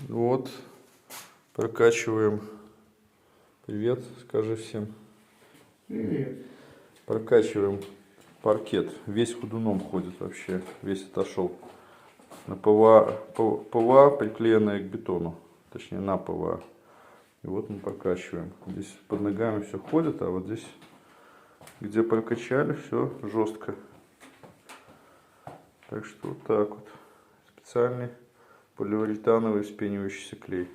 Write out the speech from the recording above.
Вот, прокачиваем. Привет, скажи всем. Привет. Прокачиваем паркет. Весь ходуном ходит вообще, весь отошел. На ПВА, приклеенная к бетону, точнее на ПВА. И вот мы прокачиваем. Здесь под ногами все ходит, а вот здесь, где прокачали, все жестко. Так что вот так вот. Специальный поливуретановый вспенивающийся клей.